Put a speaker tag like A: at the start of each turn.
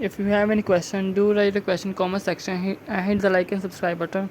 A: If you have any question, do write a question comment section and hit the like and subscribe button.